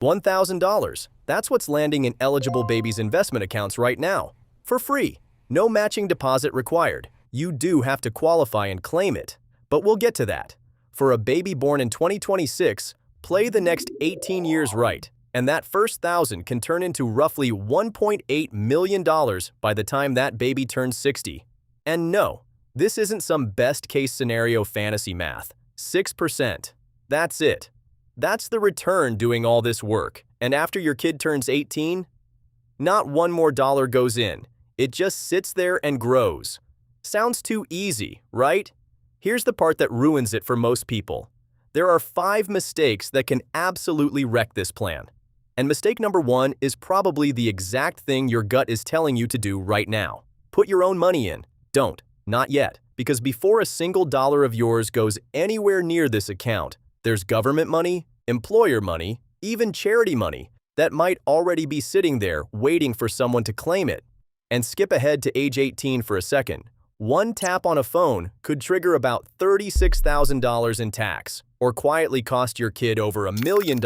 $1,000. That's what's landing in eligible babies' investment accounts right now. For free. No matching deposit required. You do have to qualify and claim it. But we'll get to that. For a baby born in 2026, play the next 18 years right, and that first thousand can turn into roughly $1.8 million by the time that baby turns 60. And no, this isn't some best-case scenario fantasy math. 6%. That's it. That's the return doing all this work. And after your kid turns 18, not one more dollar goes in. It just sits there and grows. Sounds too easy, right? Here's the part that ruins it for most people. There are 5 mistakes that can absolutely wreck this plan. And mistake number 1 is probably the exact thing your gut is telling you to do right now. Put your own money in. Don't. Not yet. Because before a single dollar of yours goes anywhere near this account, there's government money, employer money, even charity money that might already be sitting there waiting for someone to claim it. And skip ahead to age 18 for a second. One tap on a phone could trigger about $36,000 in tax, or quietly cost your kid over $1 million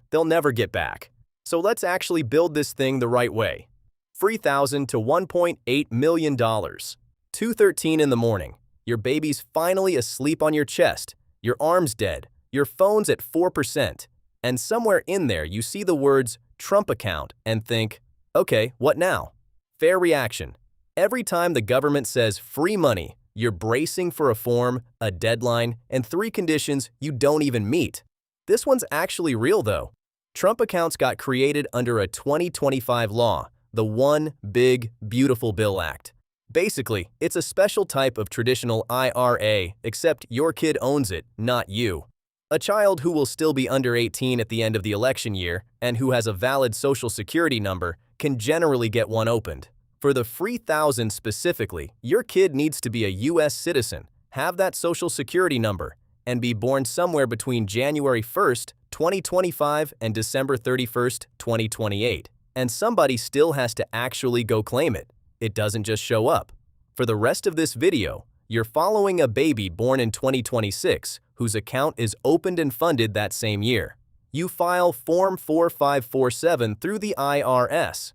they'll never get back. So let's actually build this thing the right way. Free thousand to $1.8 million. 2:13 in the morning. Your baby's finally asleep on your chest. Your arm's dead. Your phone's at 4%. And somewhere in there you see the words Trump account and think, okay, what now? Fair reaction. Every time the government says free money, you're bracing for a form, a deadline, and 3 conditions you don't even meet. This one's actually real though. Trump accounts got created under a 2025 law, the One Big Beautiful Bill Act. Basically, it's a special type of traditional IRA, except your kid owns it, not you. A child who will still be under 18 at the end of the election year and who has a valid social security number can generally get one opened. For the free thousand specifically, your kid needs to be a U.S. citizen, have that social security number, and be born somewhere between January 1st, 2025 and December 31st, 2028. And somebody still has to actually go claim it. It doesn't just show up. For the rest of this video, you're following a baby born in 2026 whose account is opened and funded that same year. You file Form 4547 through the IRS.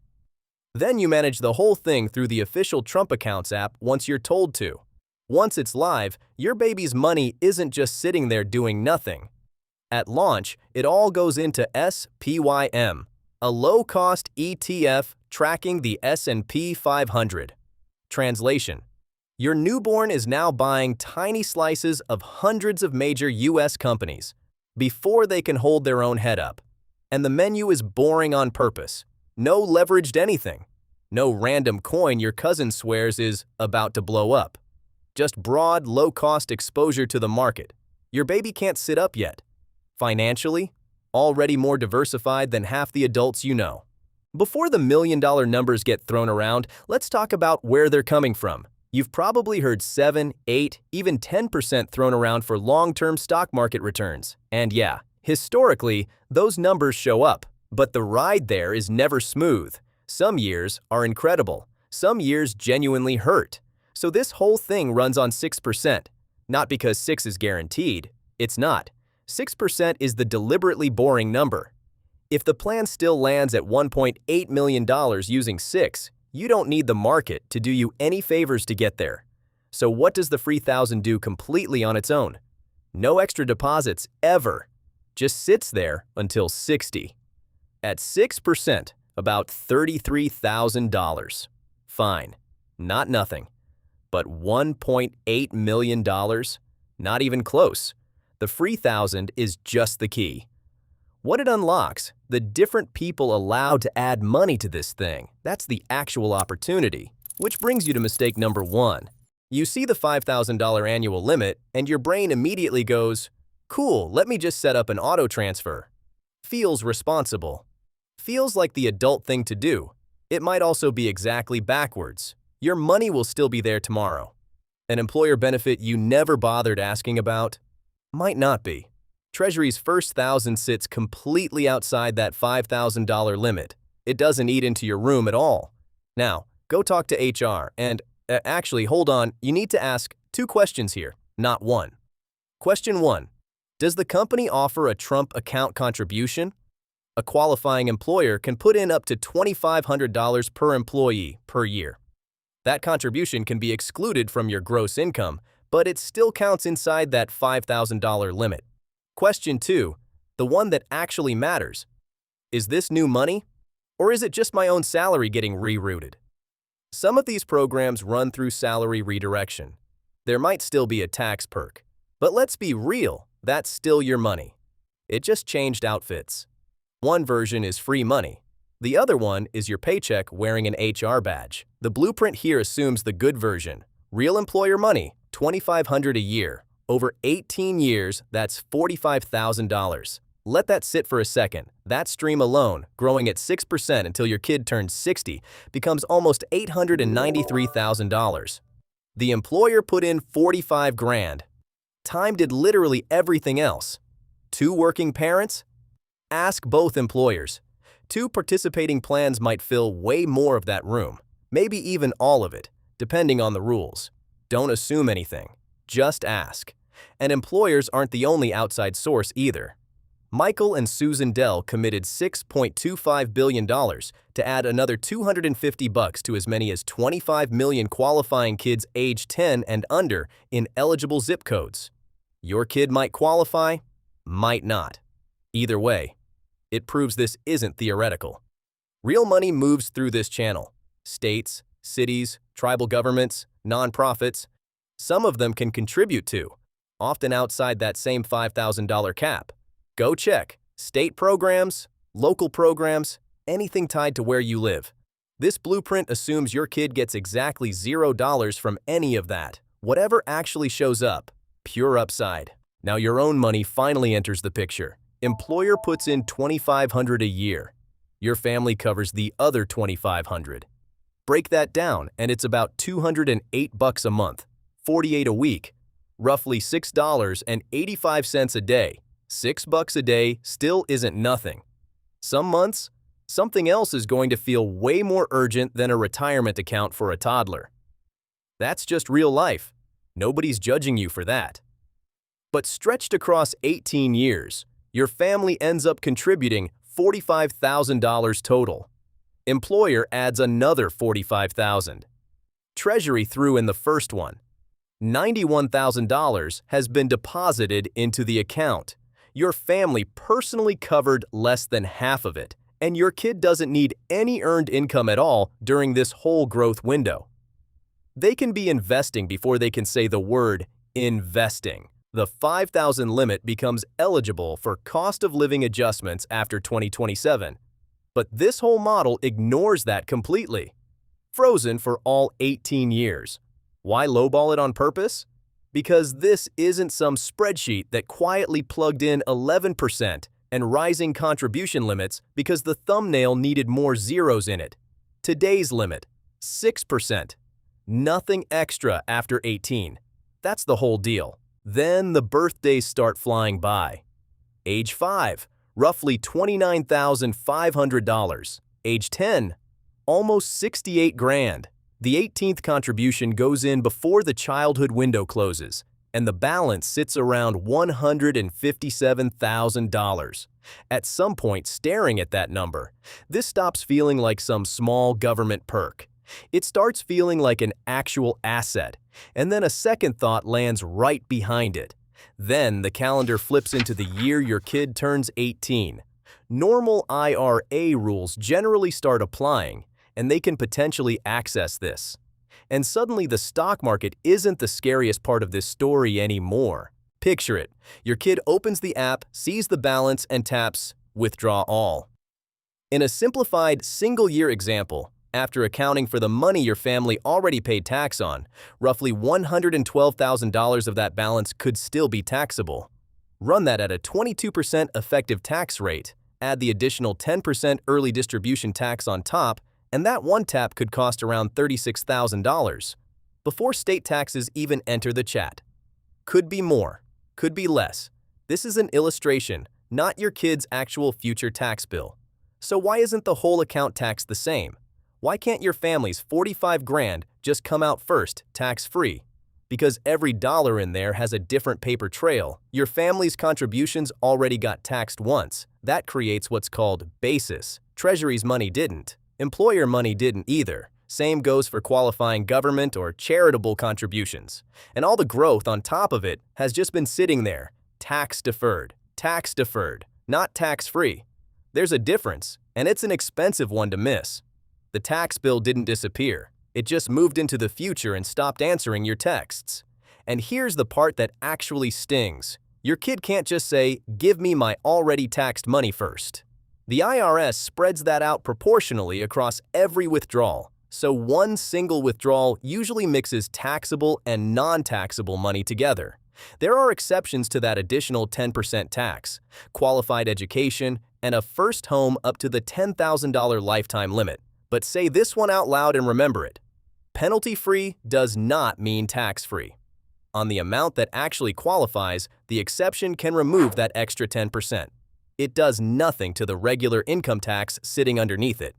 Then you manage the whole thing through the official Trump Accounts app once you're told to. Once it's live, your baby's money isn't just sitting there doing nothing. At launch, it all goes into SPYM, a low-cost ETF tracking the S&P 500. Translation: your newborn is now buying tiny slices of hundreds of major U.S. companies before they can hold their own head up. And the menu is boring on purpose. No leveraged anything. No random coin your cousin swears is about to blow up. Just broad, low-cost exposure to the market. Your baby can't sit up yet. Financially, already more diversified than half the adults you know. Before the million-dollar numbers get thrown around, let's talk about where they're coming from. You've probably heard 7, 8, even 10% thrown around for long-term stock market returns. And yeah, historically, those numbers show up. But the ride there is never smooth. Some years are incredible. Some years genuinely hurt. So this whole thing runs on 6%. Not because 6 is guaranteed. It's not. 6% is the deliberately boring number. If the plan still lands at $1.8 million using 6, you don't need the market to do you any favors to get there. So what does the free thousand do completely on its own? No extra deposits ever. Just sits there until 60. At 6%, about $33,000. Fine, not nothing. But $1.8 million? Not even close. The free thousand is just the key. What it unlocks, the different people allowed to add money to this thing, that's the actual opportunity. Which brings you to mistake number 1. You see the $5,000 annual limit, and your brain immediately goes, cool, let me just set up an auto transfer. Feels responsible. Feels like the adult thing to do. It might also be exactly backwards. Your money will still be there tomorrow. An employer benefit you never bothered asking about? Might not be. Treasury's first thousand sits completely outside that $5,000 limit. It doesn't eat into your room at all. Now, go talk to HR and, actually, hold on, you need to ask 2 questions here, not 1. Question 1. Does the company offer a Trump account contribution? A qualifying employer can put in up to $2,500 per employee per year. That contribution can be excluded from your gross income, but it still counts inside that $5,000 limit. Question 2, the one that actually matters. Is this new money? Or is it just my own salary getting rerouted? Some of these programs run through salary redirection. There might still be a tax perk, but let's be real, that's still your money. It just changed outfits. One version is free money. The other one is your paycheck wearing an HR badge. The blueprint here assumes the good version. Real employer money, $2,500 a year. Over 18 years, that's $45,000. Let that sit for a second. That stream alone, growing at 6% until your kid turns 60, becomes almost $893,000. The employer put in 45 grand. Time did literally everything else. 2 working parents? Ask both employers. 2 participating plans might fill way more of that room, maybe even all of it, depending on the rules. Don't assume anything. Just ask. And employers aren't the only outside source either. Michael and Susan Dell committed $6.25 billion to add another $250 to as many as 25 million qualifying kids age 10 and under in eligible zip codes. Your kid might qualify, might not. Either way, it proves this isn't theoretical. Real money moves through this channel. States, cities, tribal governments, nonprofits. Some of them can contribute to, often outside that same $5,000 cap. Go check. State programs, local programs, anything tied to where you live. This blueprint assumes your kid gets exactly $0 from any of that. Whatever actually shows up, pure upside. Now your own money finally enters the picture. Employer puts in $2,500 a year. Your family covers the other $2,500. Break that down and it's about $208 a month, $48 a week, roughly $6.85 a day. $6 a day still isn't nothing. Some months, something else is going to feel way more urgent than a retirement account for a toddler. That's just real life. Nobody's judging you for that. But stretched across 18 years, your family ends up contributing $45,000 total. Employer adds another $45,000. Treasury threw in the first one. $91,000 has been deposited into the account. Your family personally covered less than half of it, and your kid doesn't need any earned income at all during this whole growth window. They can be investing before they can say the word investing. The $5,000 limit becomes eligible for cost of living adjustments after 2027. But this whole model ignores that completely. Frozen for all 18 years. Why lowball it on purpose? Because this isn't some spreadsheet that quietly plugged in 11% and rising contribution limits because the thumbnail needed more zeros in it. Today's limit, 6%. Nothing extra after 18. That's the whole deal. Then the birthdays start flying by. Age 5, roughly $29,500. Age 10, almost 68 grand. The 18th contribution goes in before the childhood window closes, and the balance sits around $157,000. At some point, staring at that number, this stops feeling like some small government perk. It starts feeling like an actual asset, and then a second thought lands right behind it. Then the calendar flips into the year your kid turns 18. Normal IRA rules generally start applying, and they can potentially access this. And suddenly the stock market isn't the scariest part of this story anymore. Picture it. Your kid opens the app, sees the balance, and taps Withdraw All. In a simplified single-year example, after accounting for the money your family already paid tax on, roughly $112,000 of that balance could still be taxable. Run that at a 22% effective tax rate, add the additional 10% early distribution tax on top, and that one tap could cost around $36,000 before state taxes even enter the chat. Could be more, could be less. This is an illustration, not your kid's actual future tax bill. So why isn't the whole account taxed the same? Why can't your family's 45 grand just come out first, tax-free? Because every dollar in there has a different paper trail, your family's contributions already got taxed once. That creates what's called basis. Treasury's money didn't. Employer money didn't either. Same goes for qualifying government or charitable contributions. And all the growth on top of it has just been sitting there, tax deferred, not tax-free. There's a difference, and it's an expensive one to miss. The tax bill didn't disappear. It just moved into the future and stopped answering your texts. And here's the part that actually stings. Your kid can't just say, "Give me my already taxed money first." The IRS spreads that out proportionally across every withdrawal, so one single withdrawal usually mixes taxable and non-taxable money together. There are exceptions to that additional 10% tax, qualified education, and a first home up to the $10,000 lifetime limit. But say this one out loud and remember it. Penalty-free does not mean tax-free. On the amount that actually qualifies, the exception can remove that extra 10%. It does nothing to the regular income tax sitting underneath it.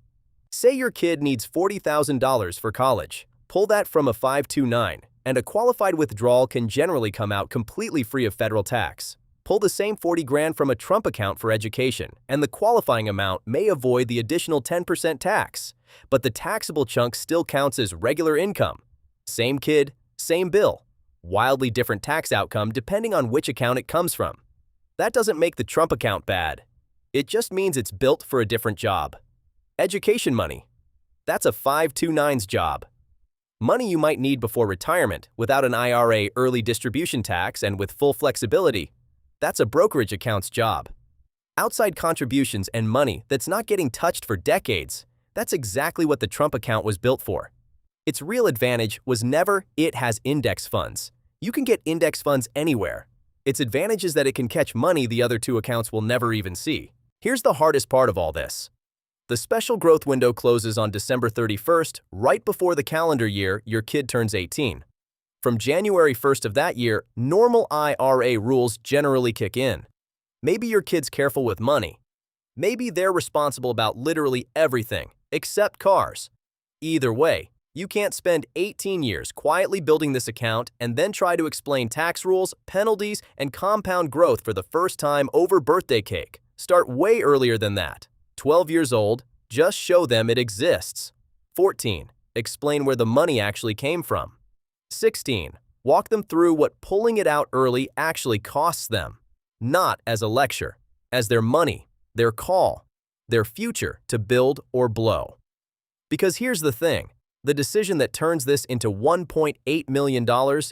Say your kid needs $40,000 for college. Pull that from a 529, and a qualified withdrawal can generally come out completely free of federal tax. Pull the same 40 grand from a Trump account for education, and the qualifying amount may avoid the additional 10% tax. But the taxable chunk still counts as regular income. Same kid, same bill. Wildly different tax outcome depending on which account it comes from. That doesn't make the Trump account bad. It just means it's built for a different job. Education money. That's a 529's job. Money you might need before retirement without an IRA early distribution tax and with full flexibility. That's a brokerage account's job. Outside contributions and money that's not getting touched for decades. That's exactly what the Trump account was built for. Its real advantage was never it has index funds. You can get index funds anywhere. Its advantage is that it can catch money the other two accounts will never even see. Here's the hardest part of all this. The special growth window closes on December 31st, right before the calendar year your kid turns 18. From January 1st of that year, normal IRA rules generally kick in. Maybe your kid's careful with money. Maybe they're responsible about literally everything, except cars. Either way, you can't spend 18 years quietly building this account and then try to explain tax rules, penalties, and compound growth for the first time over birthday cake. Start way earlier than that. 12 years old, just show them it exists. 14. Explain where the money actually came from. 16. Walk them through what pulling it out early actually costs them. Not as a lecture, as their money, their call, their future to build or blow. Because here's the thing, the decision that turns this into $1.8 million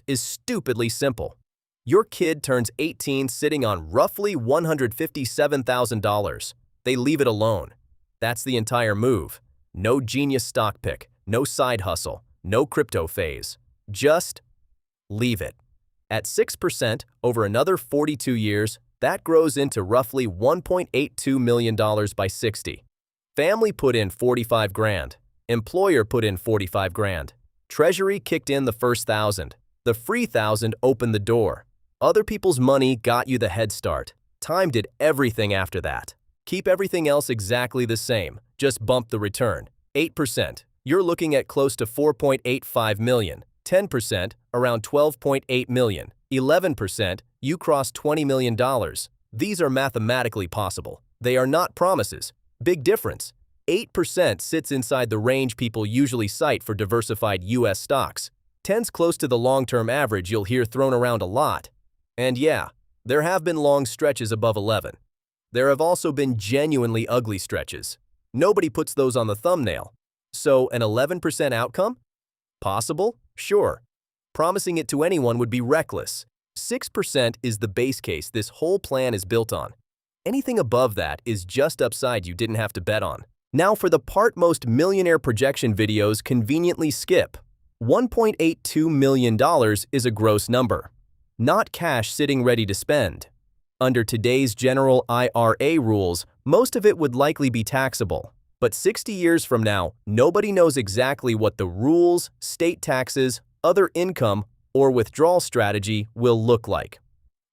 is stupidly simple. Your kid turns 18 sitting on roughly $157,000. They leave it alone. That's the entire move. No genius stock pick, no side hustle, no crypto phase. Just leave it. At 6% over another 42 years, that grows into roughly $1.82 million by 60. Family put in 45 grand. Employer put in 45 grand. Treasury kicked in the first 1,000. The free 1,000 opened the door. Other people's money got you the head start. Time did everything after that. Keep everything else exactly the same. Just bump the return. 8%. You're looking at close to 4.85 million. 10%, around 12.8 million. 11%, you cross $20 million. These are mathematically possible. They are not promises. Big difference. 8% sits inside the range people usually cite for diversified US stocks. 10's close to the long-term average you'll hear thrown around a lot. And yeah, there have been long stretches above 11. There have also been genuinely ugly stretches. Nobody puts those on the thumbnail. So an 11% outcome? Possible? Sure. Promising it to anyone would be reckless. 6% is the base case this whole plan is built on. Anything above that is just upside you didn't have to bet on. Now for the part most millionaire projection videos conveniently skip. $1.82 million is a gross number, not cash sitting ready to spend. Under today's general IRA rules, most of it would likely be taxable. But 60 years from now, nobody knows exactly what the rules, state taxes, other income, or withdrawal strategy will look like.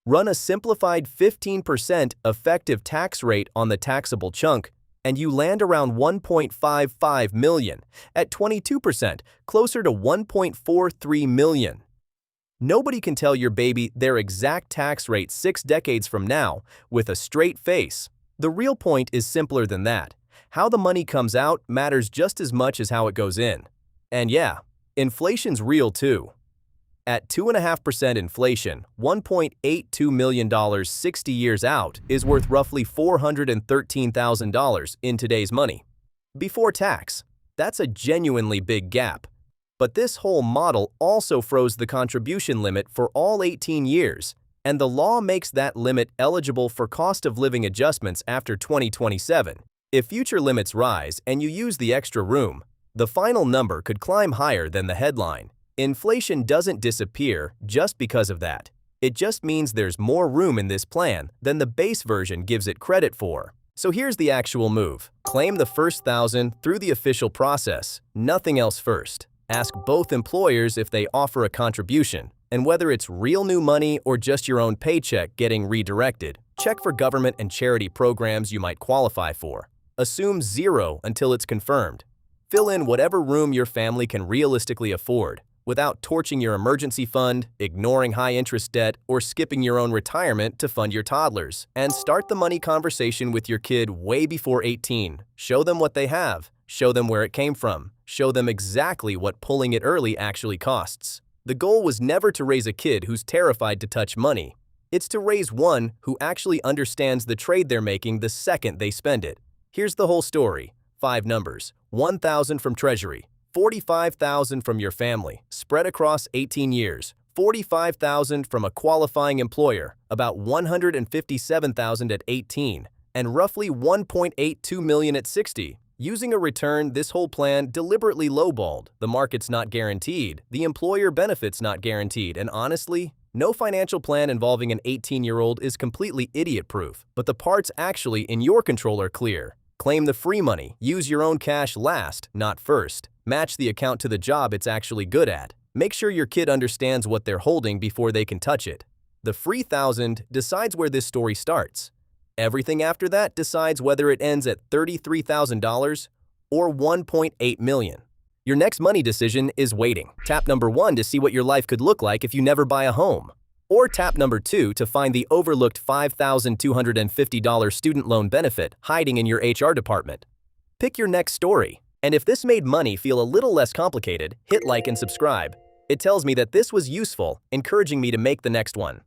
Run a simplified 15% effective tax rate on the taxable chunk, and you land around 1.55 million. At 22%, closer to 1.43 million. Nobody can tell your baby their exact tax rate 6 decades from now with a straight face. The real point is simpler than that. How the money comes out matters just as much as how it goes in. And yeah, inflation's real too. At 2.5% inflation, $1.82 million 60 years out is worth roughly $413,000 in today's money. Before tax, that's a genuinely big gap. But this whole model also froze the contribution limit for all 18 years, and the law makes that limit eligible for cost of living adjustments after 2027. If future limits rise and you use the extra room, the final number could climb higher than the headline. Inflation doesn't disappear just because of that. It just means there's more room in this plan than the base version gives it credit for. So here's the actual move. Claim the first 1,000 through the official process, nothing else first. Ask both employers if they offer a contribution, and whether it's real new money or just your own paycheck getting redirected. Check for government and charity programs you might qualify for. Assume zero until it's confirmed. Fill in whatever room your family can realistically afford, without torching your emergency fund, ignoring high-interest debt, or skipping your own retirement to fund your toddlers. And start the money conversation with your kid way before 18. Show them what they have. Show them where it came from. Show them exactly what pulling it early actually costs. The goal was never to raise a kid who's terrified to touch money. It's to raise one who actually understands the trade they're making the second they spend it. Here's the whole story. 5 numbers. 1,000 from Treasury. 45,000 from your family, spread across 18 years. 45,000 from a qualifying employer, about 157,000 at 18, and roughly 1.82 million at 60. Using a return, this whole plan deliberately lowballed. The market's not guaranteed, the employer benefit's not guaranteed, and honestly, no financial plan involving an 18-year-old is completely idiot-proof, but the parts actually in your control are clear. Claim the free money, use your own cash last, not first. Match the account to the job it's actually good at. Make sure your kid understands what they're holding before they can touch it. The free 1,000 decides where this story starts. Everything after that decides whether it ends at $33,000 or $1.8 million. Your next money decision is waiting. Tap number 1 to see what your life could look like if you never buy a home. Or tap number 2 to find the overlooked $5,250 student loan benefit hiding in your HR department. Pick your next story. And if this made money feel a little less complicated, hit like and subscribe. It tells me that this was useful, encouraging me to make the next one.